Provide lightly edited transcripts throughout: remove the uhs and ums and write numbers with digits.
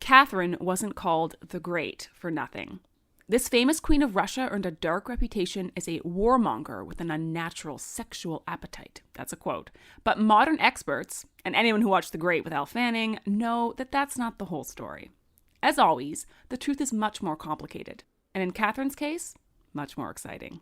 Catherine wasn't called the Great for nothing. This famous queen of Russia earned a dark reputation as a warmonger with an unnatural sexual appetite. That's a quote. But modern experts, and anyone who watched The Great with Elle Fanning, know that that's not the whole story. As always, the truth is much more complicated. And in Catherine's case, much more exciting.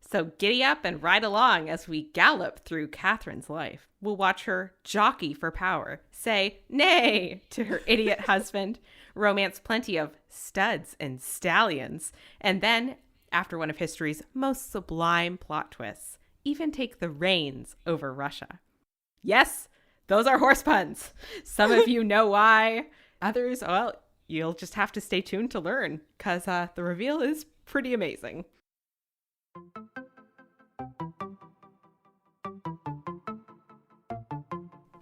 So giddy up and ride along as we gallop through Catherine's life. We'll watch her jockey for power, say nay to her idiot husband, romance plenty of studs and stallions, and then, after one of history's most sublime plot twists, even take the reins over Russia. Yes, those are horse puns. Some of you know why. Others, well, you'll just have to stay tuned to learn, because the reveal is pretty amazing.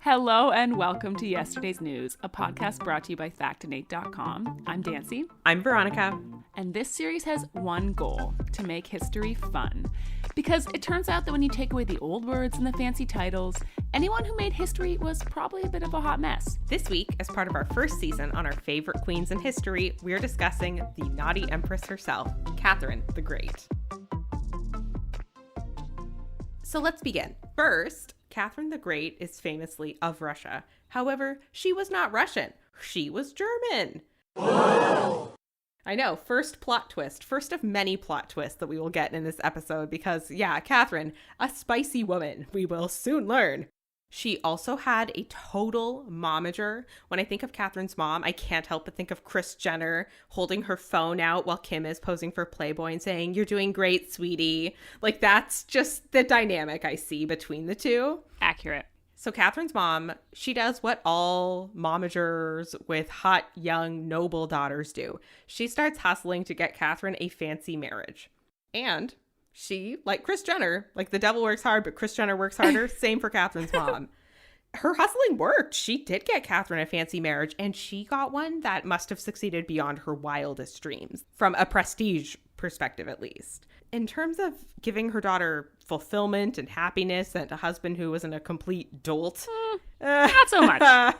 Hello and welcome to Yesterday's News, a podcast brought to you by Factinate.com. I'm Dancy. I'm Veronica. And this series has one goal, to make history fun. Because it turns out that when you take away the old words and the fancy titles, anyone who made history was probably a bit of a hot mess. This week, as part of our first season on our favorite queens in history, we're discussing the naughty empress herself, Catherine the Great. So let's begin. First, Catherine the Great is famously of Russia. However, she was not Russian. She was German. Whoa. I know, first plot twist. First of many plot twists that we will get in this episode because, yeah, Catherine, a spicy woman, we will soon learn. She also had a total momager. When I think of Catherine's mom, I can't help but think of Kris Jenner holding her phone out while Kim is posing for Playboy and saying, "You're doing great, sweetie." Like, that's just the dynamic I see between the two. Accurate. So Catherine's mom, she does what all momagers with hot, young, noble daughters do. She starts hustling to get Catherine a fancy marriage. And she, like Kris Jenner, like the devil works hard, but Kris Jenner works harder. Same for Catherine's mom. Her hustling worked. She did get Catherine a fancy marriage, and she got one that must have succeeded beyond her wildest dreams, from a prestige perspective at least. In terms of giving her daughter fulfillment and happiness and a husband who wasn't a complete dolt, not so much.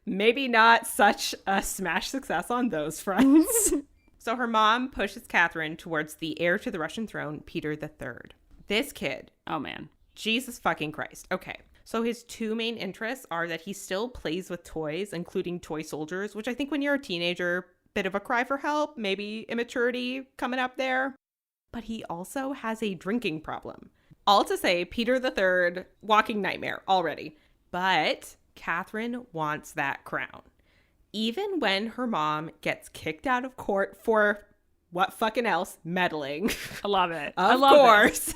Maybe not such a smash success on those fronts. So her mom pushes Catherine towards the heir to the Russian throne, Peter III. This kid. Oh, man. Jesus fucking Christ. Okay. So his two main interests are that he still plays with toys, including toy soldiers, which I think when you're a teenager, bit of a cry for help, maybe immaturity coming up there. But he also has a drinking problem. All to say, Peter III, walking nightmare already. But Catherine wants that crown. Even when her mom gets kicked out of court for what fucking else? Meddling. I love it. Of course.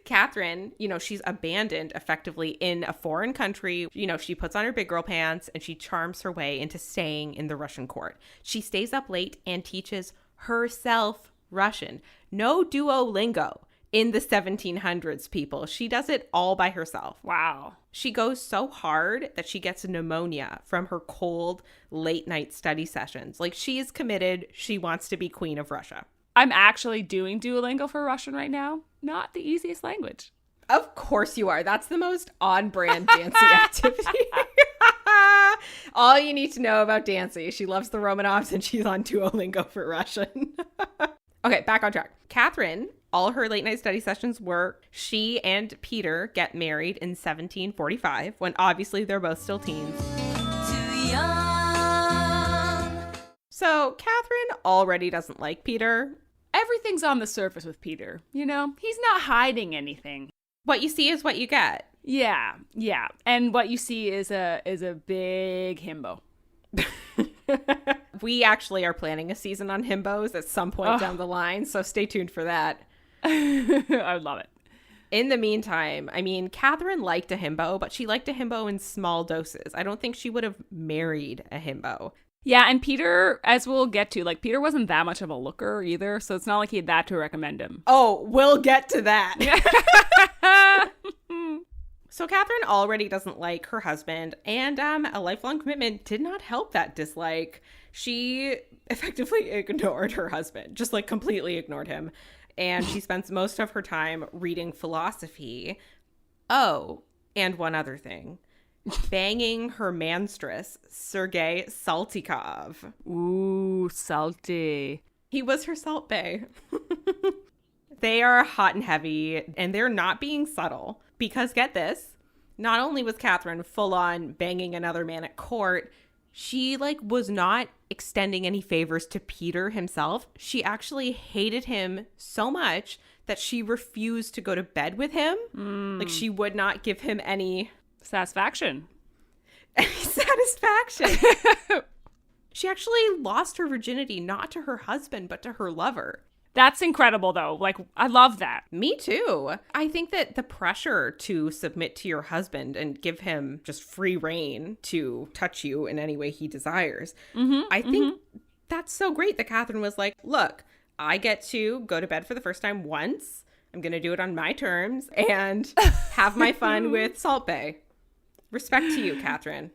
Catherine, she's abandoned effectively in a foreign country. She puts on her big girl pants and she charms her way into staying in the Russian court. She stays up late and teaches herself Russian. No Duolingo in the 1700s, people. She does it all by herself. Wow. She goes so hard that she gets pneumonia from her cold late night study sessions. Like, she is committed. She wants to be queen of Russia. I'm actually doing Duolingo for Russian right now. Not the easiest language. Of course you are. That's the most on-brand Dancy activity. All you need to know about Dancy. She loves the Romanovs and she's on Duolingo for Russian. Okay, back on track. Catherine, all her late night study sessions were she and Peter get married in 1745, when obviously they're both still teens. Too young. So Catherine already doesn't like Peter. Everything's on the surface with Peter. He's not hiding anything. What you see is what you get. Yeah. And what you see is a big himbo. We actually are planning a season on himbos at some point down the line, so stay tuned for that. I would love it. In the meantime, Catherine liked a himbo, but she liked a himbo in small doses. I don't think she would have married a himbo. Yeah, and Peter, as we'll get to, Peter wasn't that much of a looker either, so it's not like he had that to recommend him. Oh, we'll get to that. So Catherine already doesn't like her husband, and a lifelong commitment did not help that dislike. She effectively ignored her husband, just completely ignored him. And she spends most of her time reading philosophy. Oh, and one other thing. banging her manstress, Sergei Saltykov. Ooh, salty. He was her salt bae. They are hot and heavy, and they're not being subtle. Because get this, not only was Catherine full on banging another man at court, she was not extending any favors to Peter himself. She actually hated him so much that she refused to go to bed with him. She would not give him any satisfaction. She actually lost her virginity not to her husband, but to her lover. That's incredible, though. I love that. Me too. I think that the pressure to submit to your husband and give him just free reign to touch you in any way he desires, I think that's so great that Catherine was like, look, I get to go to bed for the first time once. I'm going to do it on my terms and have my fun with Salt Bae. Respect to you, Catherine.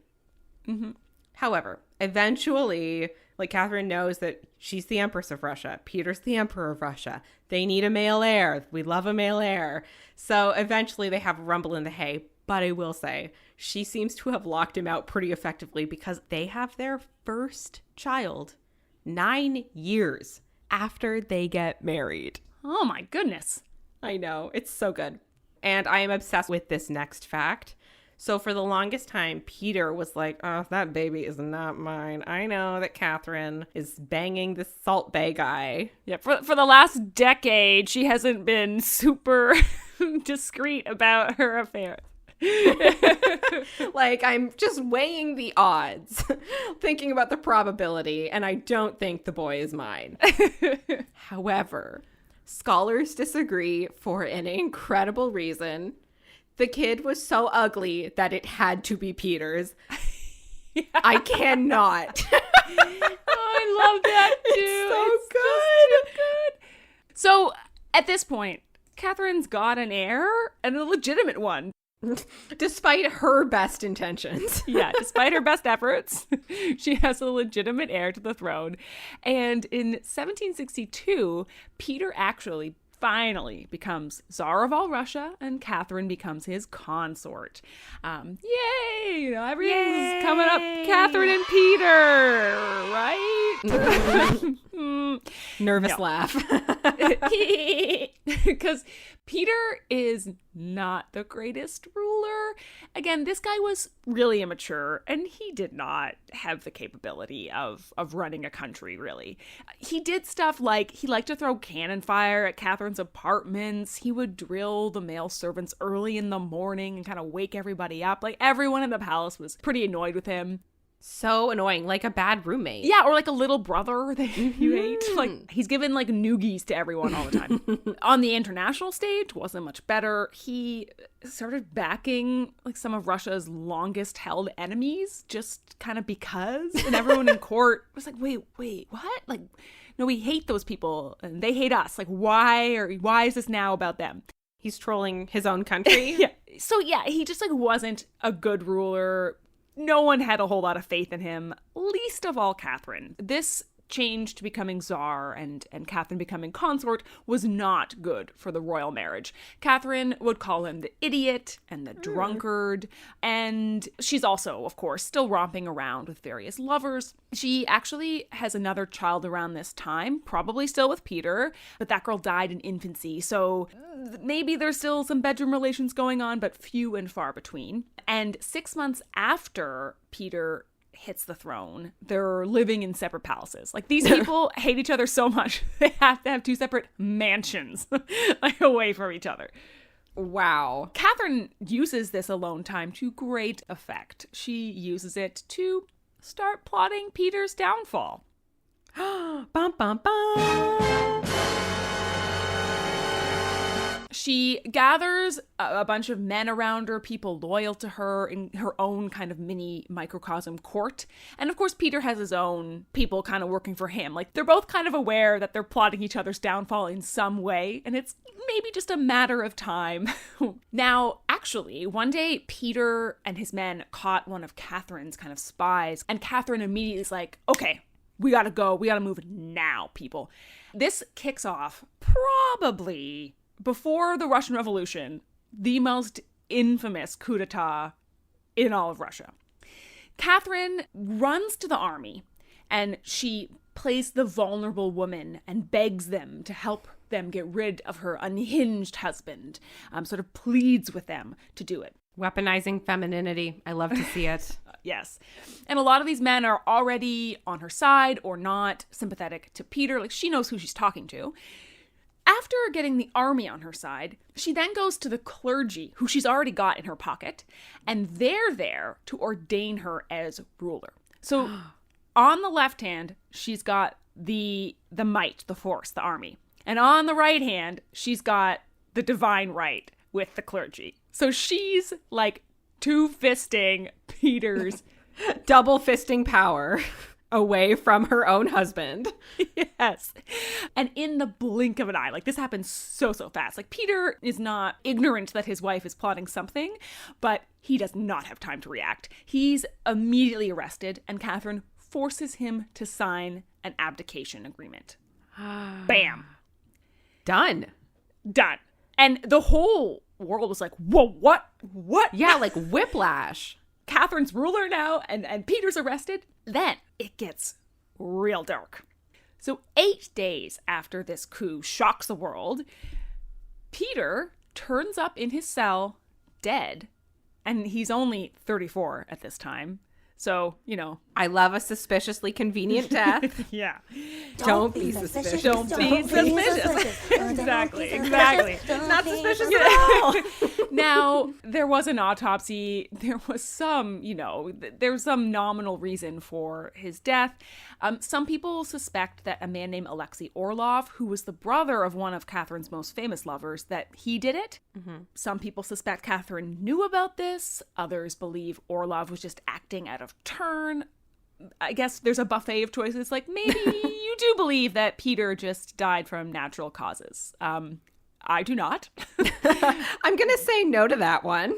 However, eventually, Catherine knows that she's the Empress of Russia. Peter's the Emperor of Russia. They need a male heir. We love a male heir. So eventually they have a rumble in the hay. But I will say, she seems to have locked him out pretty effectively because they have their first child 9 years after they get married. Oh my goodness. I know. It's so good. And I am obsessed with this next fact. So for the longest time, Peter was like, oh, that baby is not mine. I know that Catherine is banging this Salt Bae guy. Yeah, for the last decade, she hasn't been super discreet about her affair. I'm just weighing the odds, thinking about the probability, and I don't think the boy is mine. However, scholars disagree for an incredible reason. The kid was so ugly that it had to be Peter's. Yeah. I cannot. I love that too. It's so good. So at this point, Catherine's got an heir and a legitimate one. Despite her best intentions. Yeah, despite her best efforts, she has a legitimate heir to the throne. And in 1762, Peter actually finally becomes Tsar of all Russia, and Catherine becomes his consort. Yay! Everything's coming up. Catherine and Peter, right? Nervous laugh. Because Peter is not the greatest ruler. Again, this guy was really immature, and he did not have the capability of running a country, really. He did stuff like he liked to throw cannon fire at Catherine's apartments. He would drill the male servants early in the morning and kind of wake everybody up. Everyone in the palace was pretty annoyed with him. So annoying, like a bad roommate. Yeah, or like a little brother that you hate. He's given noogies to everyone all the time. On the international stage, wasn't much better. He started backing some of Russia's longest held enemies just kind of because. And everyone in court was like, wait, what? No, we hate those people and they hate us. Why is this now about them? He's trolling his own country. Yeah. So yeah, he just wasn't a good ruler. No one had a whole lot of faith in him, least of all Catherine. This change to becoming Tsar and Catherine becoming consort was not good for the royal marriage. Catherine would call him the idiot and the drunkard, and she's also, of course, still romping around with various lovers. She actually has another child around this time, probably still with Peter, but that girl died in infancy, so maybe there's still some bedroom relations going on, but few and far between. And 6 months after Peter hits the throne, they're living in separate palaces. These people hate each other so much, they have to have two separate mansions, away from each other. Wow. Catherine uses this alone time to great effect. She uses it to start plotting Peter's downfall. Bum, bum, bum. She gathers a bunch of men around her, people loyal to her in her own kind of mini microcosm court. And of course, Peter has his own people kind of working for him. They're both kind of aware that they're plotting each other's downfall in some way, and it's maybe just a matter of time. Now, actually, one day, Peter and his men caught one of Catherine's kind of spies, and Catherine immediately is like, okay, we gotta go. We gotta move now, people. This kicks off probably, before the Russian Revolution, the most infamous coup d'etat in all of Russia. Catherine runs to the army and she plays the vulnerable woman and begs them to help them get rid of her unhinged husband, sort of pleads with them to do it. Weaponizing femininity. I love to see it. Yes. And a lot of these men are already on her side or not sympathetic to Peter. Like, she knows who she's talking to. After getting the army on her side, she then goes to the clergy, who she's already got in her pocket, and they're there to ordain her as ruler. So on the left hand, she's got the might, the force, the army. And on the right hand, she's got the divine right with the clergy. So she's like two-fisting Peter's double fisting power away from her own husband. Yes. And in the blink of an eye, like, this happens so fast. Like, Peter is not ignorant that his wife is plotting something, but he does not have time to react. He's immediately arrested, and Catherine forces him to sign an abdication agreement. Bam. Done. And the whole world was like, whoa, what? Yeah, like whiplash. Catherine's ruler now, and Peter's arrested. Then it gets real dark. So 8 days after this coup shocks the world, Peter turns up in his cell dead, and he's only 34 at this time. So, you know. I love a suspiciously convenient death. Yeah. Don't be suspicious. Don't be suspicious. Exactly. Not suspicious at all. Now, there was an autopsy. There was some, there's some nominal reason for his death. Some people suspect that a man named Alexei Orlov, who was the brother of one of Catherine's most famous lovers, that he did it. Mm-hmm. Some people suspect Catherine knew about this. Others believe Orlov was just acting out of turn. I guess there's a buffet of choices. Like, maybe you do believe that Peter just died from natural causes. I do not. I'm going to say no to that one.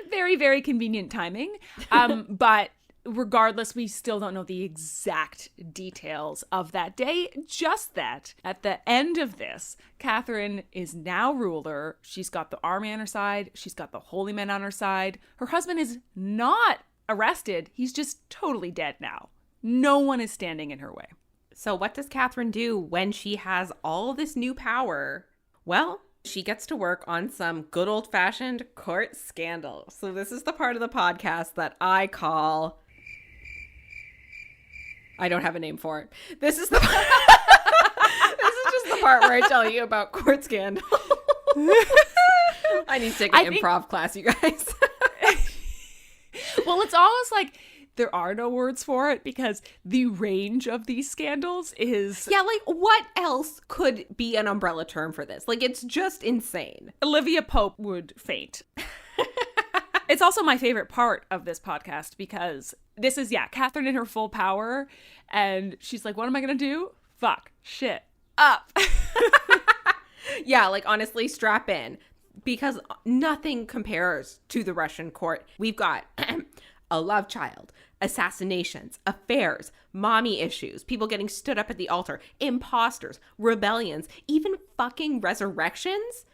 Very, very convenient timing. But regardless, we still don't know the exact details of that day. Just that at the end of this, Catherine is now ruler. She's got the army on her side. She's got the holy men on her side. Her husband is not arrested. He's just totally dead now. No one is standing in her way. So what does Catherine do when she has all this new power? Well, she gets to work on some good old-fashioned court scandal. So this is the part of the podcast that I call... I don't have a name for it. This is the this is just the part where I tell you about court scandal. I need to take an improv class, you guys. Well, it's almost like there are no words for it because the range of these scandals is... Yeah, like, what else could be an umbrella term for this? Like, it's just insane. Olivia Pope would faint. It's also my favorite part of this podcast because this is, Catherine in her full power. And she's like, what am I going to do? Fuck. Shit. Up. Yeah, like, honestly, strap in. Because nothing compares to the Russian court. We've got a love child, assassinations, affairs, mommy issues, people getting stood up at the altar, imposters, rebellions, even fucking resurrections.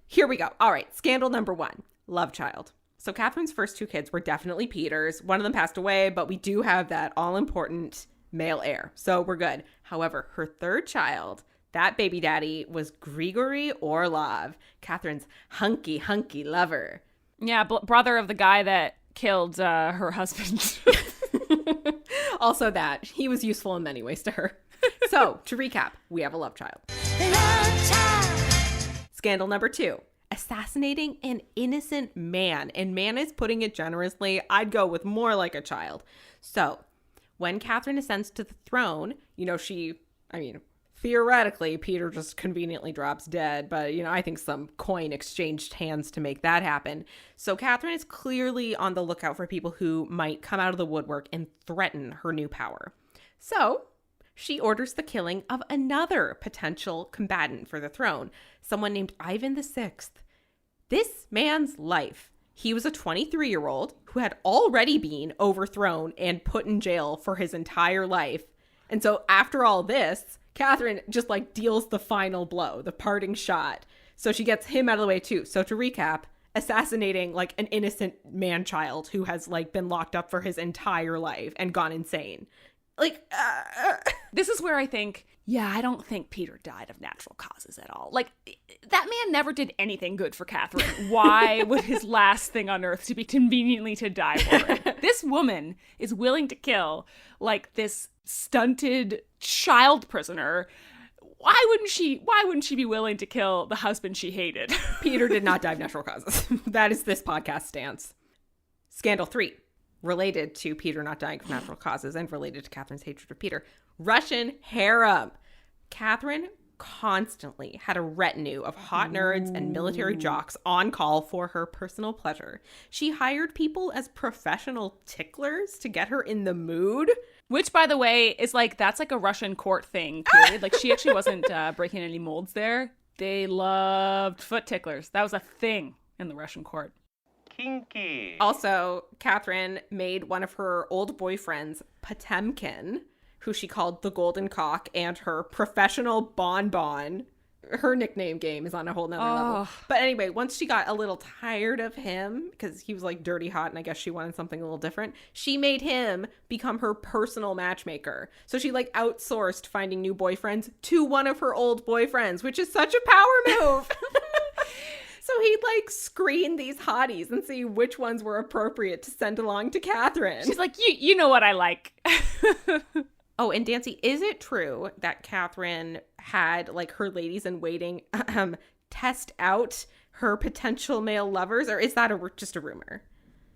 Here we go. All right, scandal number 1, love child. So Catherine's first 2 kids were definitely Peter's. One of them passed away, but we do have that all-important male heir. So we're good. However, her 3rd child... that baby daddy was Grigory Orlov, Catherine's hunky lover. Yeah, brother of the guy that killed her husband. Also that. He was useful in many ways to her. So, to recap, we have a love child. Scandal number 2. Assassinating an innocent man. And man is putting it generously. I'd go with more like a child. So, when Catherine ascends to the throne, theoretically, Peter just conveniently drops dead, but, I think some coin exchanged hands to make that happen. So Catherine is clearly on the lookout for people who might come out of the woodwork and threaten her new power. So she orders the killing of another potential combatant for the throne, someone named Ivan VI. This man's life. He was a 23-year-old who had already been overthrown and put in jail for his entire life. And so after all this, Catherine just deals the final blow, the parting shot. So she gets him out of the way too. So to recap, assassinating like an innocent man-child who has like been locked up for his entire life and gone insane. Like, this is where I think, yeah, I don't think Peter died of natural causes at all. Like, that man never did anything good for Catherine. Why would his last thing on earth to be conveniently to die for it? This woman is willing to kill, like, this stunted child prisoner. Why wouldn't she be willing to kill the husband she hated? Peter did not die of natural causes. That is this podcast stance. Scandal 3. Related to Peter not dying from natural causes and related to Catherine's hatred of Peter. Russian harem. Catherine constantly had a retinue of hot nerds and military jocks on call for her personal pleasure. She hired people as professional ticklers to get her in the mood. Which, by the way, is like, that's like a Russian court thing, period. Like, she actually wasn't breaking any molds there. They loved foot ticklers. That was a thing in the Russian court. Kinky. Also, Catherine made one of her old boyfriends, Potemkin, who she called the Golden Cock, and her professional bonbon. Her nickname game is on a whole nother level. But anyway, once she got a little tired of him, because he was like dirty hot and I guess she wanted something a little different, she made him become her personal matchmaker. So she like outsourced finding new boyfriends to one of her old boyfriends, which is such a power move. So he'd like screen these hotties and see which ones were appropriate to send along to Catherine. She's like, you know what I like. Oh, and Dancy, is it true that Catherine had like her ladies in waiting test out her potential male lovers, or is that just a rumor?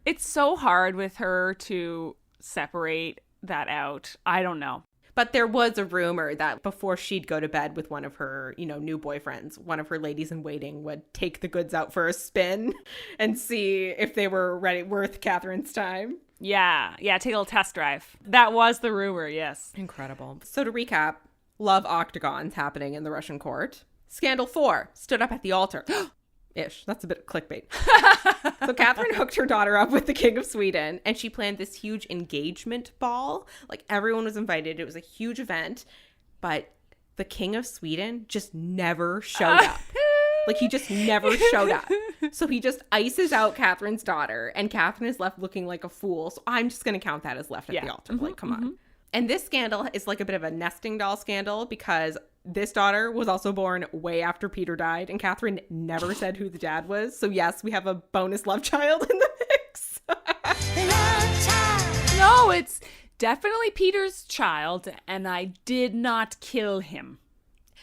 It's so hard with her to separate that out. I don't know. But there was a rumor that before she'd go to bed with one of her, new boyfriends, one of her ladies in waiting would take the goods out for a spin and see if they were worth Catherine's time. Yeah, take a little test drive. That was the rumor, yes. Incredible. So to recap, love octagons happening in the Russian court. Scandal 4, stood up at the altar. Ish. That's a bit of clickbait. So Catherine hooked her daughter up with the King of Sweden, and she planned this huge engagement ball. Like, everyone was invited. It was a huge event. But the King of Sweden just never showed up. Like, he just never showed up. So he just ices out Catherine's daughter, and Catherine is left looking like a fool. So I'm just going to count that as left at the altar. Like, come on. And this scandal is like a bit of a nesting doll scandal because this daughter was also born way after Peter died, and Catherine never said who the dad was. So yes, we have a bonus love child in the mix. No, it's definitely Peter's child, and I did not kill him.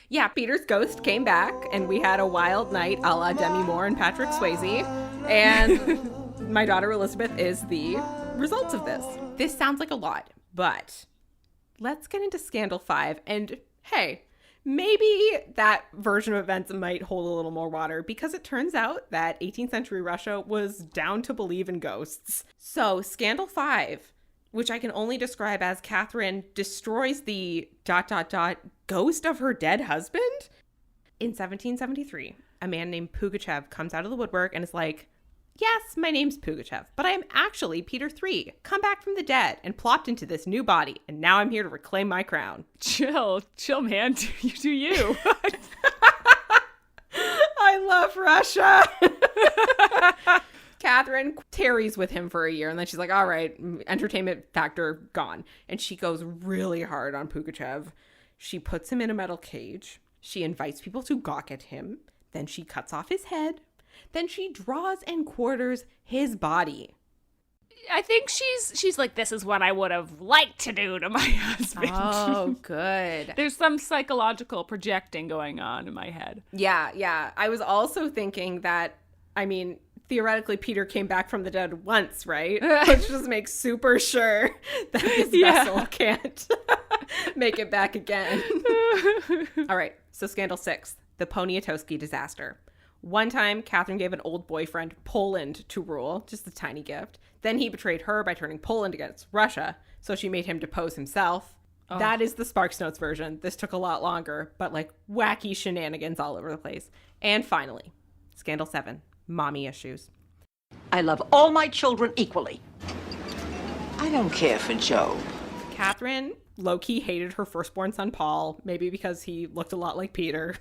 Yeah, Peter's ghost came back, and we had a wild night a la Demi Moore and Patrick Swayze. And my daughter Elizabeth is the result of this. This sounds like a lot, but let's get into Scandal 5. And hey, maybe that version of events might hold a little more water, because it turns out that 18th century Russia was down to believe in ghosts. So Scandal 5, which I can only describe as Catherine destroys the ... ghost of her dead husband. In 1773, a man named Pugachev comes out of the woodwork and is like, yes, my name's Pugachev, but I am actually Peter III, come back from the dead and plopped into this new body, and now I'm here to reclaim my crown. Chill, man. Do you. I love Russia. Catherine tarries with him for a year, and then she's like, all right, entertainment factor gone. And she goes really hard on Pugachev. She puts him in a metal cage. She invites people to gawk at him. Then she cuts off his head. Then she draws and quarters his body. I think she's like, this is what I would have liked to do to my husband. Oh, good. There's some psychological projecting going on in my head. Yeah. I was also thinking that, theoretically, Peter came back from the dead once, right? Which just makes super sure that his vessel can't make it back again. All right, so Scandal 6, the Poniatowski disaster. One time, Catherine gave an old boyfriend Poland to rule, just a tiny gift. Then he betrayed her by turning Poland against Russia, so she made him depose himself. Oh. That is the Sparks Notes version. This took a lot longer, but like wacky shenanigans all over the place. And finally, Scandal 7, mommy issues. I love all my children equally. I don't care for Joe. Catherine low-key hated her firstborn son, Paul, maybe because he looked a lot like Peter.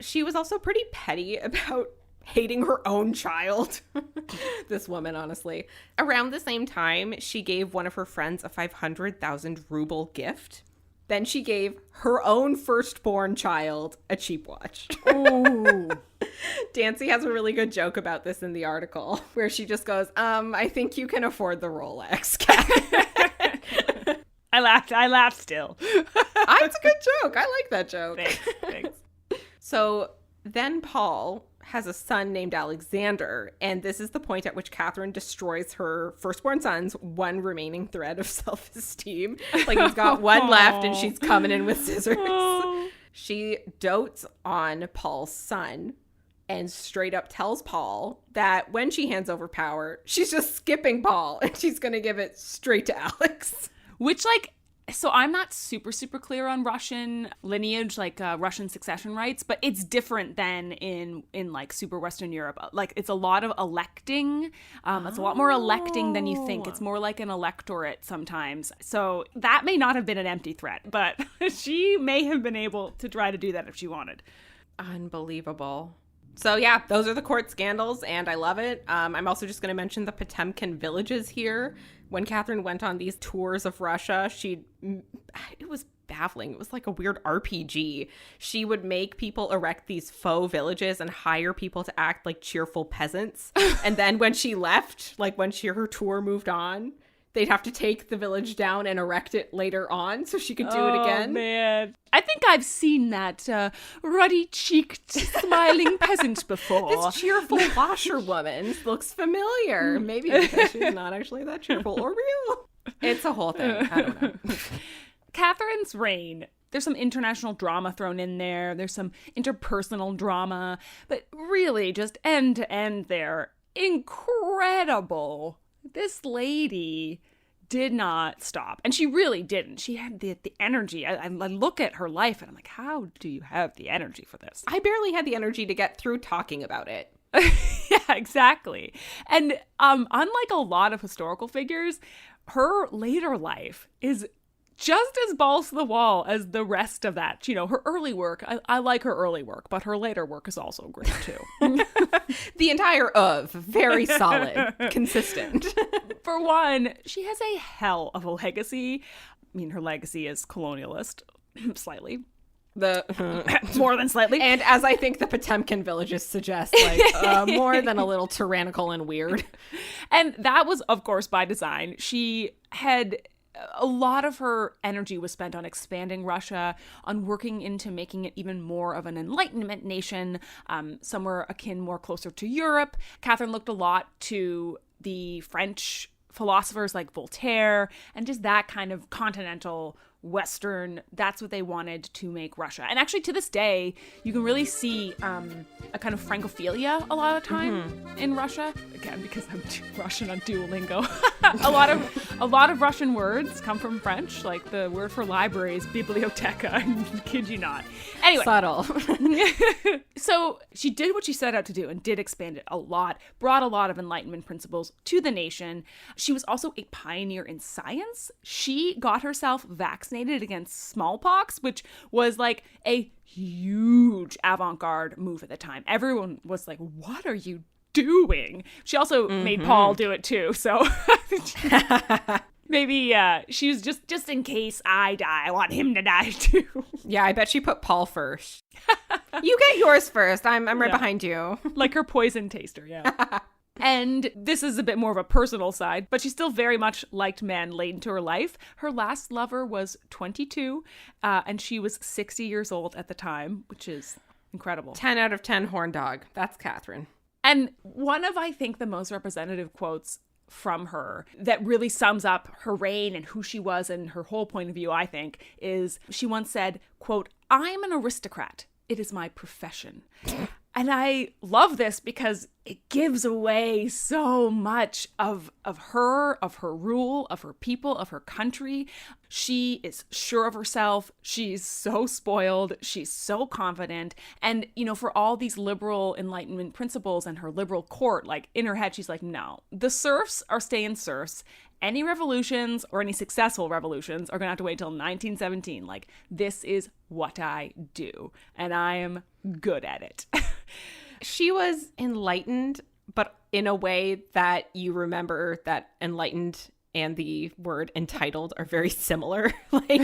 She was also pretty petty about hating her own child. This woman, honestly. Around the same time, she gave one of her friends a 500,000 ruble gift. Then she gave her own firstborn child a cheap watch. Ooh. Dancy has a really good joke about this in the article where she just goes, I think you can afford the Rolex. I laughed still. It's a good joke. I like that joke. Thanks. So then Paul has a son named Alexander, and this is the point at which Catherine destroys her firstborn son's one remaining thread of self-esteem. Like, he's got one left and she's coming in with scissors. She dotes on Paul's son and straight up tells Paul that when she hands over power, she's just skipping Paul and she's going to give it straight to Alex. Which, like, so I'm not super clear on Russian lineage, like Russian succession rights, but it's different than in like super Western Europe. Like, it's a lot of electing. It's a lot more electing than you think. It's more like an electorate sometimes. So that may not have been an empty threat, but she may have been able to try to do that if she wanted. Unbelievable. So yeah, those are the court scandals, and I love it. I'm also just going to mention the Potemkin villages here. When Catherine went on these tours of Russia, it was baffling. It was like a weird RPG. She would make people erect these faux villages and hire people to act like cheerful peasants. And then when she left, like when her tour moved on, they'd have to take the village down and erect it later on so she could do it again. Oh, man. I think I've seen that ruddy-cheeked, smiling peasant before. This cheerful washerwoman looks familiar. Maybe because she's not actually that cheerful or real. It's a whole thing. I don't know. Catherine's reign, there's some international drama thrown in there. There's some interpersonal drama. But really, just end to end there, incredible. This lady did not stop. And she really didn't. She had the energy. I look at her life and I'm like, how do you have the energy for this? I barely had the energy to get through talking about it. Yeah, exactly. And unlike a lot of historical figures, her later life is just as balls to the wall as the rest of that. You know, her early work, I like her early work, but her later work is also great too. The entire very solid, consistent. For one, she has a hell of a legacy. I mean, her legacy is colonialist, slightly. More than slightly. And as I think the Potemkin villages suggest, like more than a little tyrannical and weird. And that was, of course, by design. She had... a lot of her energy was spent on expanding Russia, on working into making it even more of an Enlightenment nation, somewhere akin more closer to Europe. Catherine looked a lot to the French philosophers like Voltaire and just that kind of continental Western, that's what they wanted to make Russia. And actually to this day, you can really see a kind of Francophilia a lot of time in Russia. Again, because I'm Russian on Duolingo. a lot of Russian words come from French, like the word for library is biblioteca, I kid you not. Anyway. Subtle. So she did what she set out to do and did expand it a lot, brought a lot of Enlightenment principles to the nation. She was also a pioneer in science. She got herself vaccinated against smallpox, which was like a huge avant-garde move at the time. Everyone was like, what are you doing? She also made Paul do it too, so maybe she was just in case I die, I want him to die too. Yeah, I bet she put Paul first. You get yours first. I'm right behind you. Like her poison taster, yeah. And this is a bit more of a personal side, but she still very much liked men late into her life. Her last lover was 22, and she was 60 years old at the time, which is incredible. 10 out of 10 horn dog. That's Catherine. And one of, I think, the most representative quotes from her that really sums up her reign and who she was and her whole point of view, I think, is she once said, quote, "I'm an aristocrat. It is my profession." And I love this because it gives away so much of her rule, of her people, of her country. She is sure of herself. She's so spoiled. She's so confident. And, you know, for all these liberal Enlightenment principles and her liberal court, like in her head, she's like, no, the serfs are staying serfs. Any revolutions or any successful revolutions are going to have to wait until 1917. Like, this is what I do, and I am good at it. She was enlightened, but in a way that you remember that enlightened and the word entitled are very similar. Like,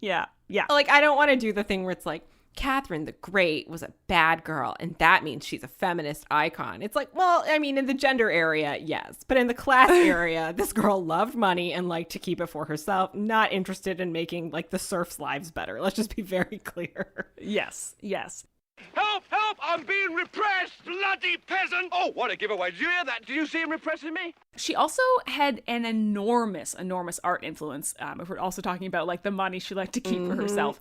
Yeah. Yeah. like I don't want to do the thing where it's like, Catherine the Great was a bad girl, and that means she's a feminist icon. It's like, well, I mean, in the gender area, yes. But in the class area, this girl loved money and liked to keep it for herself, not interested in making, like, the serfs' lives better. Let's just be very clear. Yes. Yes. Help! Help! I'm being repressed! Bloody peasant! Oh, what a giveaway. Did you hear that? Did you see him repressing me? She also had an enormous art influence. If we're also talking about, like, the money she liked to keep for herself.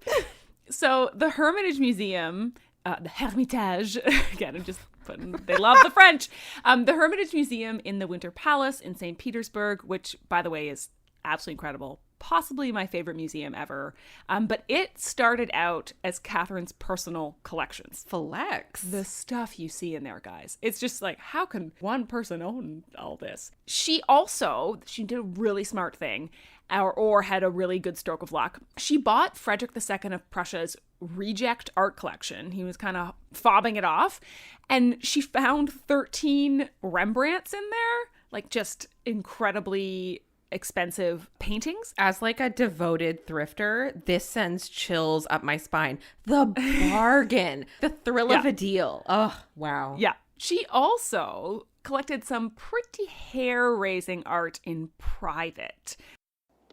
So the Hermitage Museum, the Hermitage, again, I'm just putting, they love the French. The Hermitage Museum in the Winter Palace in St. Petersburg, which, by the way, is absolutely incredible. Possibly my favorite museum ever. But it started out as Catherine's personal collections. Flex. The stuff you see in there, guys. It's just like, how can one person own all this? She did a really smart thing, or had a really good stroke of luck. She bought Frederick II of Prussia's reject art collection. He was kind of fobbing it off. And she found 13 Rembrandts in there, like just incredibly expensive paintings. As like a devoted thrifter, this sends chills up my spine. The bargain, the thrill of a deal. Oh, wow. Yeah. She also collected some pretty hair-raising art in private.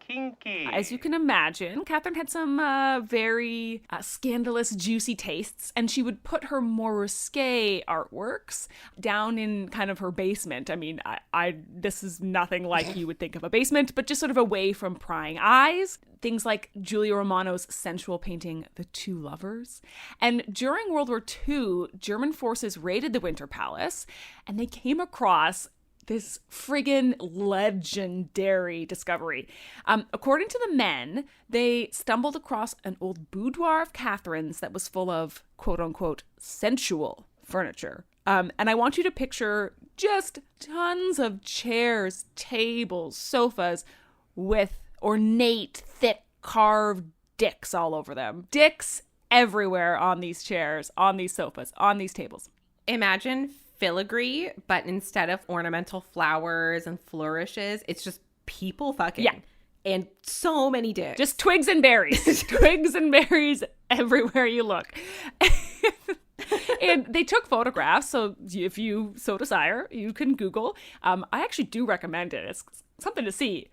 Kinky. As you can imagine, Catherine had some very scandalous, juicy tastes, and she would put her more risque artworks down in kind of her basement. I mean, this is nothing like you would think of a basement, but just sort of away from prying eyes. Things like Giulio Romano's sensual painting, The Two Lovers. And during World War II, German forces raided the Winter Palace, and they came across this friggin' legendary discovery. According to the men, they stumbled across an old boudoir of Catherine's that was full of quote-unquote sensual furniture. And I want you to picture just tons of chairs, tables, sofas with ornate, thick, carved dicks all over them. Dicks everywhere on these chairs, on these sofas, on these tables. Imagine filigree, but instead of ornamental flowers and flourishes, it's just people fucking. Yeah. And so many dicks. Just twigs and berries. Twigs and berries everywhere you look. And they took photographs, so if you so desire, you can Google. I actually do recommend it. It's something to see.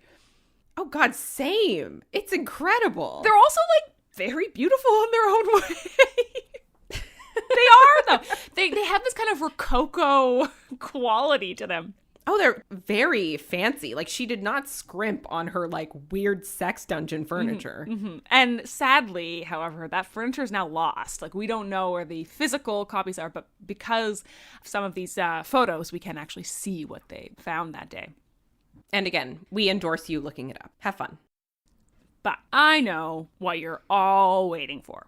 Oh God, same. It's incredible. They're also like very beautiful in their own way. They are, though. They have this kind of rococo quality to them. Oh, they're very fancy. Like, she did not scrimp on her, like, weird sex dungeon furniture. Mm-hmm. And sadly, however, that furniture is now lost. Like, we don't know where the physical copies are, but because of some of these photos, we can actually see what they found that day. And again, we endorse you looking it up. Have fun. But I know what you're all waiting for.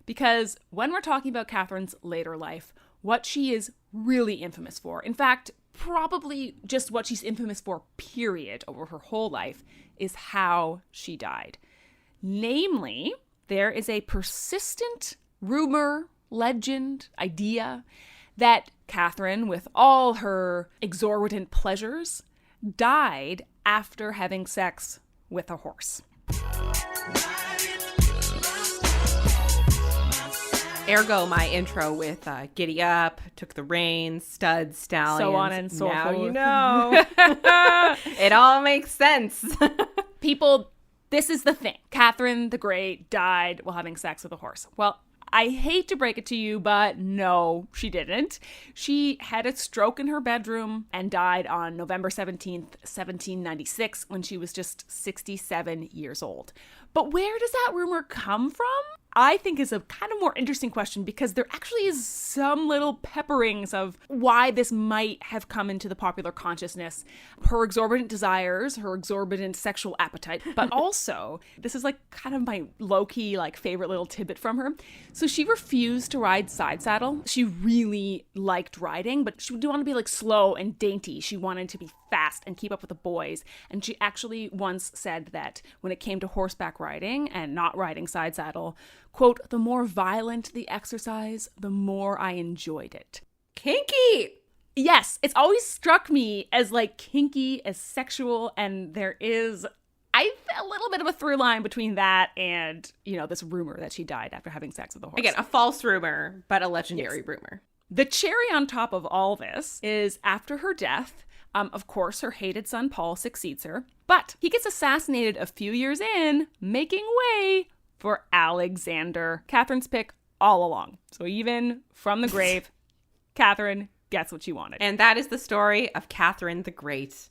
Because when we're talking about Catherine's later life, what she is really infamous for, in fact, probably just what she's infamous for, period, over her whole life, is how she died. Namely, there is a persistent rumor, legend, idea that Catherine, with all her exorbitant pleasures, died after having sex with a horse. Ergo, my intro with giddy up, took the reins, studs, stallions. So on and so now forth. You know. It all makes sense. People, this is the thing. Catherine the Great died while having sex with a horse. Well, I hate to break it to you, but no, she didn't. She had a stroke in her bedroom and died on November 17th, 1796, when she was just 67 years old. But where does that rumor come from? I think is a kind of more interesting question, because there actually is some little pepperings of why this might have come into the popular consciousness. Her exorbitant desires, her exorbitant sexual appetite, but also, this is like kind of my low-key like favorite little tidbit from her. So she refused to ride side saddle. She really liked riding, but she didn't want to be like slow and dainty. She wanted to be fast and keep up with the boys. And she actually once said that when it came to horseback riding and not riding side saddle, quote, the more violent the exercise, the more I enjoyed it. Kinky! Yes, it's always struck me as like kinky, as sexual, and there is a little bit of a through line between that and, you know, this rumor that she died after having sex with a horse. Again, a false rumor, but a legendary rumor. The cherry on top of all this is after her death, of course, her hated son Paul succeeds her, but he gets assassinated a few years in, making way for Alexander, Catherine's pick all along. So even from the grave, Catherine gets what she wanted. And that is the story of Catherine the Great.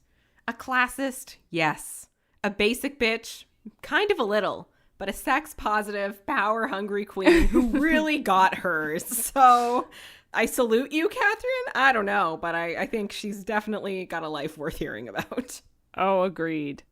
A classist, yes. A basic bitch, kind of a little, but a sex-positive, power-hungry queen who really got hers. So I salute you, Catherine. I don't know, but I think she's definitely got a life worth hearing about. Oh, agreed.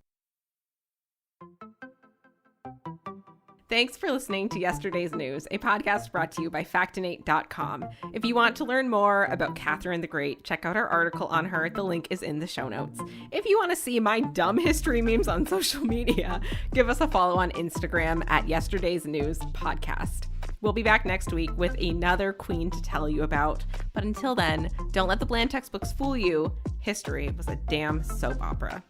Thanks for listening to Yesterday's News, a podcast brought to you by Factinate.com. If you want to learn more about Catherine the Great, check out our article on her. The link is in the show notes. If you want to see my dumb history memes on social media, give us a follow on Instagram at Yesterday's News Podcast. We'll be back next week with another queen to tell you about. But until then, don't let the bland textbooks fool you. History was a damn soap opera.